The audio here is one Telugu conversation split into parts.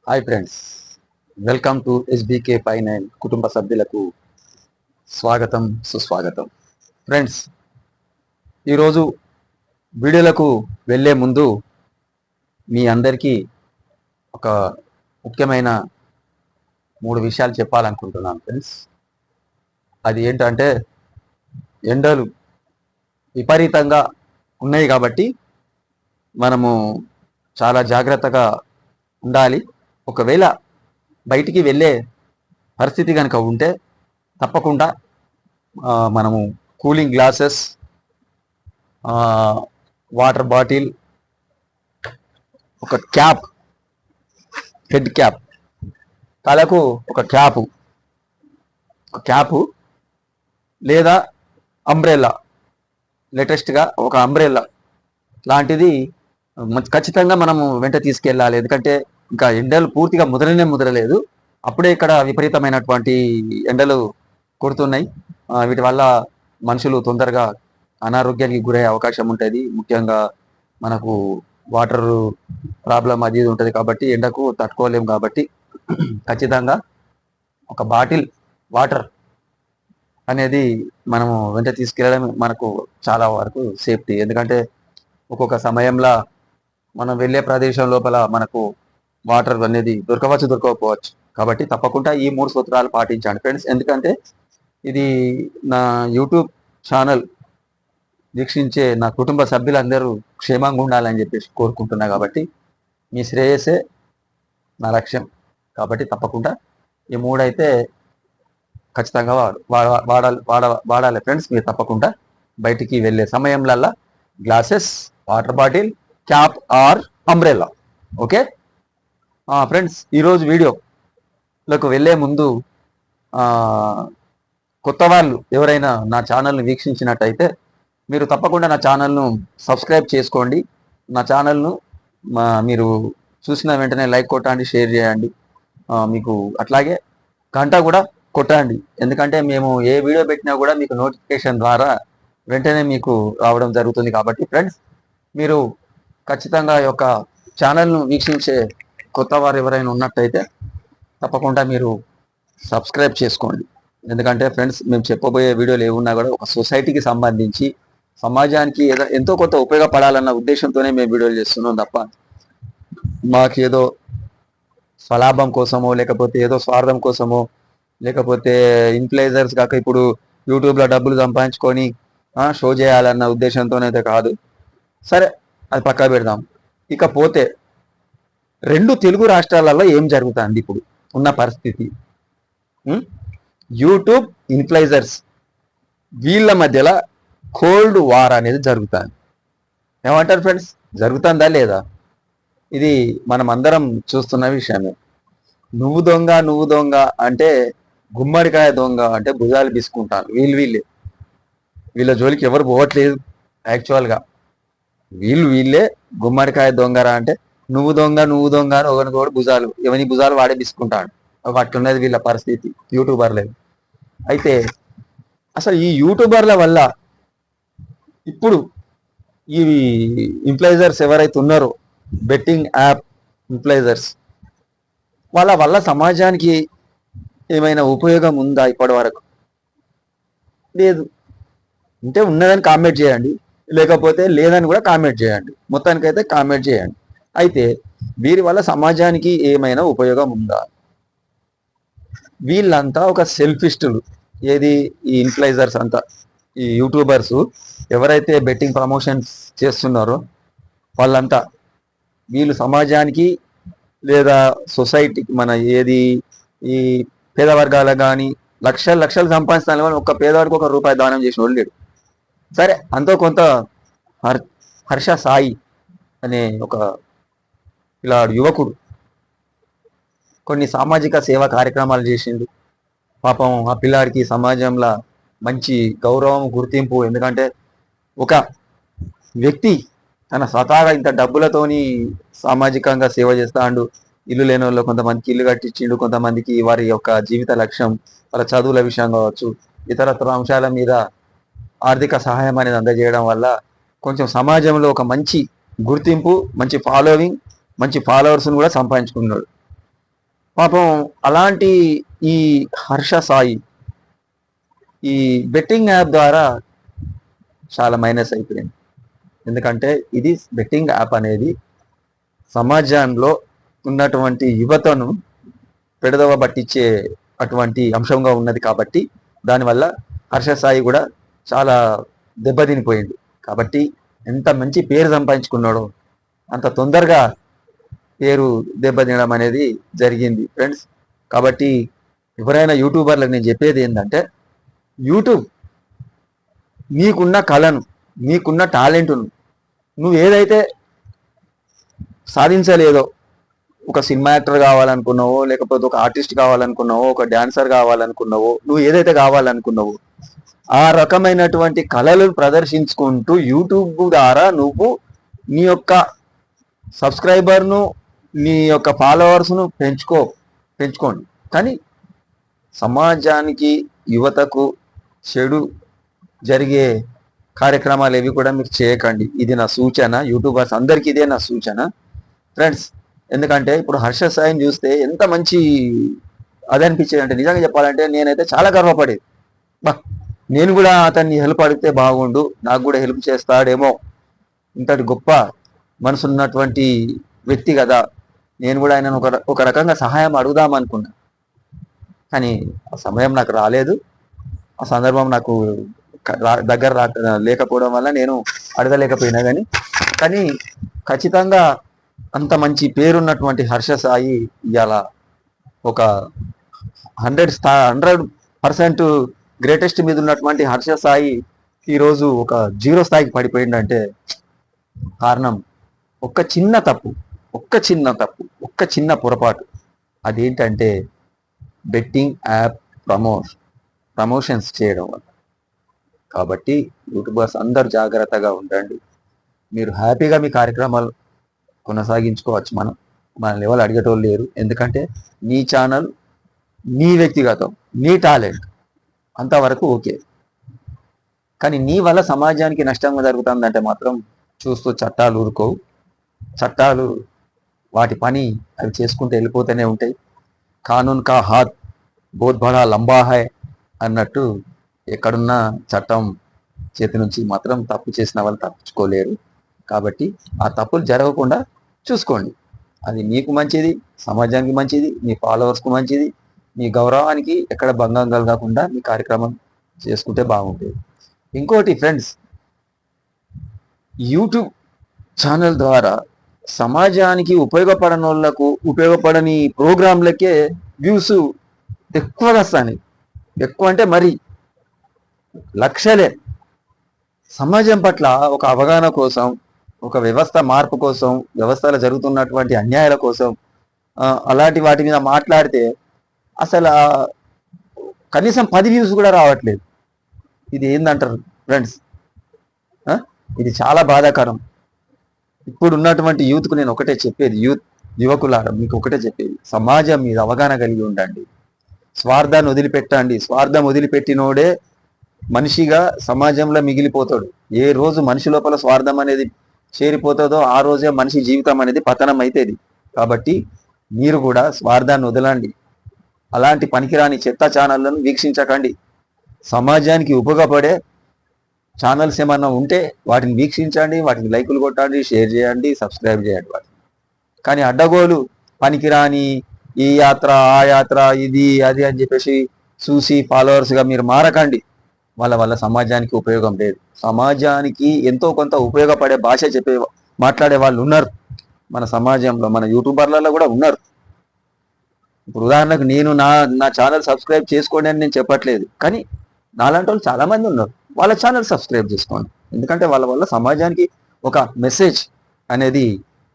Hi friends, welcome to SBK finance కుటుంబ సభ్యులకు స్వాగతం సుస్వాగతం. ఫ్రెండ్స్, ఈరోజు వీడియోలకు వెళ్ళే ముందు మీ అందరికీ ఒక ముఖ్యమైన 3 విషయాలు చెప్పాలనుకుంటున్నాను ఫ్రెండ్స్. అది ఏంటంటే, ఎండలు విపరీతంగా ఉన్నాయి కాబట్టి మనము చాలా జాగ్రత్తగా ఉండాలి. ఒకవేళ బయటికి వెళ్ళే పరిస్థితి కనుక ఉంటే తప్పకుండా మనము కూలింగ్ గ్లాసెస్, వాటర్ బాటిల్, ఒక క్యాప్, హెడ్ క్యాప్, తలకు ఒక క్యాపు లేదా అంబ్రెల్లా, లేటెస్ట్గా ఒక అంబ్రెల్లా లాంటిది ఖచ్చితంగా మనము వెంట తీసుకెళ్ళాలి. ఎందుకంటే ఇంకా ఎండలు పూర్తిగా ముదరలేదు. అప్పుడే ఇక్కడ విపరీతమైనటువంటి ఎండలు కొడుతున్నాయి. వీటి వల్ల మనుషులు తొందరగా అనారోగ్యానికి గురయ్యే అవకాశం ఉంటుంది. ముఖ్యంగా మనకు వాటర్ ప్రాబ్లం అది ఉంటుంది కాబట్టి ఎండకు తట్టుకోలేము. కాబట్టి ఖచ్చితంగా ఒక బాటిల్ వాటర్ అనేది మనము వెంట తీసుకెళ్ళడం మనకు చాలా వరకు సేఫ్టీ. ఎందుకంటే ఒక్కొక్క సమయంలో మనం వెళ్ళే ప్రదేశం లోపల మనకు వాటర్ అనేది దొరకకపోవచ్చు. కాబట్టి తప్పకుండా ఈ 3 సూత్రాలు పాటించండి ఫ్రెండ్స్. ఎందుకంటే ఇది నా యూట్యూబ్ ఛానల్ వీక్షించే నా కుటుంబ సభ్యులందరూ క్షేమంగా ఉండాలని చెప్పేసి కోరుకుంటున్నా. కాబట్టి మీ శ్రేయస్సే నా లక్ష్యం. కాబట్టి తప్పకుండా ఈ 3 అయితే ఖచ్చితంగా వాడాలి ఫ్రెండ్స్. మీరు తప్పకుండా బయటికి వెళ్ళే సమయంలల్లా glasses, water bottle, cap or umbrella. Okay friends, ఈరోజు వీడియోలోకి వెళ్ళే ముందు కొత్త వాళ్ళు ఎవరైనా నా ఛానల్ని వీక్షించినట్టయితే మీరు తప్పకుండా నా ఛానల్ను సబ్స్క్రైబ్ చేసుకోండి. నా ఛానల్ను మీరు చూసిన వెంటనే లైక్ కొట్టండి, షేర్ చేయండి. మీకు అట్లాగే గంట కూడా కొట్టండి. ఎందుకంటే మేము ఏ వీడియో పెట్టినా కూడా మీకు నోటిఫికేషన్ ద్వారా వెంటనే మీకు రావడం జరుగుతుంది. కాబట్టి ఫ్రెండ్స్, మీరు ఖచ్చితంగా ఈ యొక్క ఛానల్ను వీక్షించే కొత్త వారు ఎవరైనా ఉన్నట్టయితే తప్పకుండా మీరు సబ్స్క్రైబ్ చేసుకోండి. ఎందుకంటే ఫ్రెండ్స్, మేము చెప్పబోయే వీడియోలు ఏమున్నా కూడా ఒక సొసైటీకి సంబంధించి సమాజానికి ఎంతో కొంత ఉపయోగపడాలన్న ఉద్దేశంతోనే మేము వీడియోలు చేస్తున్నాం తప్ప మాకేదో స్వలాభం కోసమో, లేకపోతే ఏదో స్వార్థం కోసమో, లేకపోతే ఇన్ఫ్లుయెన్సర్స్ కాక ఇప్పుడు యూట్యూబ్లో డబ్బులు సంపాదించుకొని షో చేయాలన్న ఉద్దేశంతోనైతే కాదు. సరే, అది పక్కా పెడదాం. ఇకపోతే 2 తెలుగు రాష్ట్రాలలో ఏం జరుగుతుంది ఇప్పుడు ఉన్న పరిస్థితి? యూట్యూబ్ ఇన్ఫ్లుయెన్సర్స్ వీళ్ళ మధ్యలో కోల్డ్ వార్ అనేది జరుగుతుంది. ఏమంటారు ఫ్రెండ్స్? జరుగుతుందా లేదా? ఇది మనం అందరం చూస్తున్న విషయమే. నువ్వు దొంగ అంటే గుమ్మడికాయ దొంగ అంటే భుజాలు బిసుకుంటాను. వీళ్ళ జోలికి ఎవరు పోవట్లేదు. యాక్చువల్గా వీళ్ళే గుమ్మడికాయ దొంగరా అంటే నువ్వు దొంగ అని ఒకరికొకడు ఎవని భుజాలు వాడే బిసుకుంటాడు. అట్లున్నది వీళ్ళ పరిస్థితి, యూట్యూబర్లేదు. అయితే అసలు ఈ యూట్యూబర్ల వల్ల ఇప్పుడు ఈ ఇన్ఫ్లుయెన్సర్స్ ఎవరైతే ఉన్నారో, బెట్టింగ్ యాప్ ఇన్ఫ్లుయెన్సర్స్, వాళ్ళ వల్ల సమాజానికి ఏమైనా ఉపయోగం ఉందా? ఇప్పటి వరకు లేదు. అంటే ఉన్నదని కామెంట్ చేయండి, లేకపోతే లేదని కూడా కామెంట్ చేయండి. మొత్తానికైతే కామెంట్ చేయండి. అయితే వీరి వల్ల సమాజానికి ఏమైనా ఉపయోగం ఉందా? వీళ్ళంతా ఒక సెల్ఫిస్టులు. ఏది? ఈ ఇన్ఫ్లుయెన్సర్స్ అంతా, ఈ యూట్యూబర్స్ ఎవరైతే బెట్టింగ్ ప్రమోషన్స్ చేస్తున్నారో వాళ్ళంతా వీళ్ళు సమాజానికి లేదా సొసైటీకి, మన ఏది ఈ పేద వర్గాలకు కానీ లక్షలు సంపాదించాలి కానీ ఒక్క పేదవాడికి ₹1 దానం చేసిన వాళ్ళు లేడు. సరే, అంతో కొంత హర్ష సాయి అనే ఒక ఇలా యువకుడు కొన్ని సామాజిక సేవా కార్యక్రమాలు చేసిండు. పాపం ఆ పిల్లాడికి సమాజంలో మంచి గౌరవం, గుర్తింపు. ఎందుకంటే ఒక వ్యక్తి తన స్వతహాగా ఇంత డబ్బులతోని సామాజికంగా సేవ చేస్తాడు. ఇల్లు లేని వాళ్ళు కొంతమందికి ఇల్లు కట్టించిండు, కొంతమందికి వారి యొక్క జీవిత లక్ష్యం, వాళ్ళ చదువుల విషయం కావచ్చు, ఇతరత్ర అంశాల మీద ఆర్థిక సహాయం అనేది అందజేయడం వల్ల కొంచెం సమాజంలో ఒక మంచి గుర్తింపు, మంచి ఫాలోవింగ్, మంచి ఫాలోవర్స్ని కూడా సంపాదించుకున్నాడు. పాపం అలాంటి ఈ హర్ష సాయి ఈ బెట్టింగ్ యాప్ ద్వారా చాలా మైనస్ అయిపోయింది. ఎందుకంటే ఇది బెట్టింగ్ యాప్ అనేది సమాజంలో ఉన్నటువంటి యువతను పెడదవ పట్టించే అటువంటి అంశంగా ఉన్నది కాబట్టి దానివల్ల హర్ష సాయి కూడా చాలా దెబ్బతినిపోయింది. కాబట్టి ఎంత మంచి పేరు సంపాదించుకున్నాడో అంత తొందరగా పేరు దెబ్బతినడం అనేది జరిగింది ఫ్రెండ్స్. కాబట్టి ఎవరైనా యూట్యూబర్లకు నేను చెప్పేది ఏంటంటే, యూట్యూబ్ నీకున్న కళను, నీకున్న టాలెంట్ను నువ్వు ఏదైతే సాధించలేదో, ఒక సినిమా యాక్టర్ కావాలనుకున్నావో, లేకపోతే ఒక ఆర్టిస్ట్ కావాలనుకున్నావో, ఒక డాన్సర్ కావాలనుకున్నావో, నువ్వు ఏదైతే కావాలనుకున్నావో ఆ రకమైనటువంటి కళలు ప్రదర్శించుకుంటూ యూట్యూబ్ ద్వారా నువ్వు నీ యొక్క సబ్స్క్రైబర్ను, నీ యొక్క ఫాలోవర్స్ను పెంచుకోండి. కానీ సమాజానికి, యువతకు చెడు జరిగే కార్యక్రమాలు ఏవి కూడా మీరు చేయకండి. ఇది నా సూచన. యూట్యూబర్స్ అందరికీ ఇదే నా సూచన ఫ్రెండ్స్. ఎందుకంటే ఇప్పుడు హర్ష సాయిని చూస్తే ఎంత మంచి అది అనిపించేది అంటే, నిజంగా చెప్పాలంటే నేనైతే చాలా గర్వపడేది. బా, నేను కూడా అతన్ని హెల్ప్ అడిగితే బాగుండు, నాకు కూడా హెల్ప్ చేస్తాడేమో, ఇంతటి గొప్ప మనసు ఉన్నటువంటి వ్యక్తి కదా, నేను కూడా ఆయన ఒక రకంగా సహాయం అడుగుదాం అనుకున్నా. కానీ ఆ సమయం నాకు రాలేదు, ఆ సందర్భం నాకు దగ్గర లేకపోవడం వల్ల నేను అడగలేకపోయినా. కానీ ఖచ్చితంగా అంత మంచి పేరున్నటువంటి హర్ష సాయి ఇవాళ ఒక 100% గ్రేటెస్ట్ మీద ఉన్నటువంటి హర్ష సాయి ఈరోజు ఒక 0 స్థాయికి పడిపోయిందంటే కారణం ఒక్క చిన్న తప్పు, ఒక్క చిన్న పొరపాటు. అదేంటంటే బెట్టింగ్ యాప్ ప్రమోషన్స్ చేయడం వల్ల. కాబట్టి యూట్యూబర్స్ అందరు జాగ్రత్తగా ఉండండి. మీరు హ్యాపీగా మీ కార్యక్రమాలు కొనసాగించుకోవచ్చు. మనల్ని ఎవరు అడిగేటోళ్ళు లేరు. ఎందుకంటే నీ ఛానల్, నీ వ్యక్తిగతం, నీ టాలెంట్ అంతవరకు ఓకే. కానీ నీ వల్ల సమాజానికి నష్టంగా జరుగుతుందంటే మాత్రం చూస్తూ చట్టాలు ఊరుకోవు. చట్టాలు వాటి పని అవి చేసుకుంటూ వెళ్ళిపోతూనే ఉంటాయి. కానూన్ కా హాత్ బహుత్ బడా లంబా హై అన్నట్టు ఎక్కడున్న చట్టం చేతి నుంచి మాత్రం తప్పు చేసిన వాళ్ళు తప్పించుకోలేరు. కాబట్టి ఆ తప్పులు జరగకుండా చూసుకోండి. అది మీకు మంచిది, సమాజానికి మంచిది, మీ ఫాలోవర్స్కు మంచిది, మీ గౌరవానికి ఎక్కడ భంగం కలగకుండా మీ కార్యక్రమం చేసుకుంటే బాగుంటుంది. ఇంకోటి ఫ్రెండ్స్, యూట్యూబ్ ఛానల్ ద్వారా సమాజానికి ఉపయోగపడని ప్రోగ్రాంలకే వ్యూస్ ఎక్కువగా వస్తాయి. ఎక్కువ అంటే మరి లక్షలే. సమాజం పట్ల ఒక అవగాహన కోసం, ఒక వ్యవస్థ మార్పు కోసం, వ్యవస్థలో జరుగుతున్నటువంటి అన్యాయాల కోసం అలాంటి వాటి మీద మాట్లాడితే అసలు కనీసం 10 వ్యూస్ కూడా రావట్లేదు. ఇది ఏందంటారు ఫ్రెండ్స్? ఇది చాలా బాధాకరం. ఇప్పుడు ఉన్నటువంటి యూత్కు నేను ఒకటే చెప్పేది, యువకులారా మీకు ఒకటే చెప్పేది, సమాజం మీద అవగాహన కలిగి ఉండండి. స్వార్థాన్ని వదిలిపెట్టండి. స్వార్థం వదిలిపెట్టినోడే మనిషిగా సమాజంలో మిగిలిపోతాడు. ఏ రోజు మనిషి లోపల స్వార్థం అనేది చేరిపోతుందో ఆ రోజే మనిషి జీవితం అనేది పతనం అవుతుంది. కాబట్టి మీరు కూడా స్వార్థాన్ని వదలండి. అలాంటి పనికిరాని చెత్త ఛానళ్లను వీక్షించకండి. సమాజానికి ఉపయోగపడే ఛానల్స్ ఏమన్నా ఉంటే వాటిని వీక్షించండి, వాటిని లైకులు కొట్టండి, షేర్ చేయండి, సబ్స్క్రైబ్ చేయండి వాటిని. కానీ అడ్డగోలు పనికిరాని ఈ యాత్ర, ఆ యాత్ర, ఇది అది అని చెప్పేసి చూసి ఫాలోవర్స్గా మీరు మారకండి. వల్ల సమాజానికి ఉపయోగం లేదు. సమాజానికి ఎంతో కొంత ఉపయోగపడే భాష మాట్లాడే వాళ్ళు ఉన్నారు మన సమాజంలో, మన యూట్యూబర్లలో కూడా ఉన్నారు. ఇప్పుడు ఉదాహరణకు నేను నా ఛానల్ సబ్స్క్రైబ్ చేసుకోండి అని నేను చెప్పట్లేదు, కానీ నాలాంటి వాళ్ళు చాలా మంది ఉన్నారు. వాళ్ళ ఛానల్ సబ్స్క్రైబ్ చేసుకోండి. ఎందుకంటే వాళ్ళ వల్ల సమాజానికి ఒక మెసేజ్ అనేది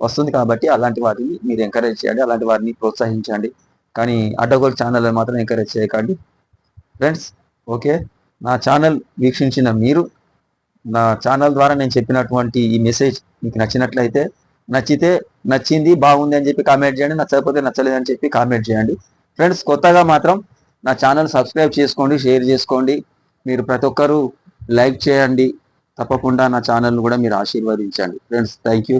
వస్తుంది. కాబట్టి అలాంటి వాటిని మీరు ఎంకరేజ్ చేయండి, అలాంటి వారిని ప్రోత్సహించండి. కానీ అడ్డగోలు ఛానల్ మాత్రం ఎంకరేజ్ చేయకండి ఫ్రెండ్స్. ఓకే, నా ఛానల్ వీక్షించిన మీరు, నా ఛానల్ ద్వారా నేను చెప్పినటువంటి ఈ మెసేజ్ మీకు నచ్చినట్లయితే, నచ్చింది, బాగుంది అని చెప్పి కామెంట్ చేయండి, నచ్చకపోతే నచ్చలేదు అని చెప్పి కామెంట్ చేయండి ఫ్రెండ్స్. కొత్తగా మాత్రం నా ఛానల్ సబ్స్క్రైబ్ చేసుకోండి, షేర్ చేసుకోండి. మీరు ప్రతి ఒక్కరూ లైక్ చేయండి. తప్పకుండా నా ఛానల్ను కూడా మీరు ఆశీర్వదించండి ఫ్రెండ్స్. Thank you.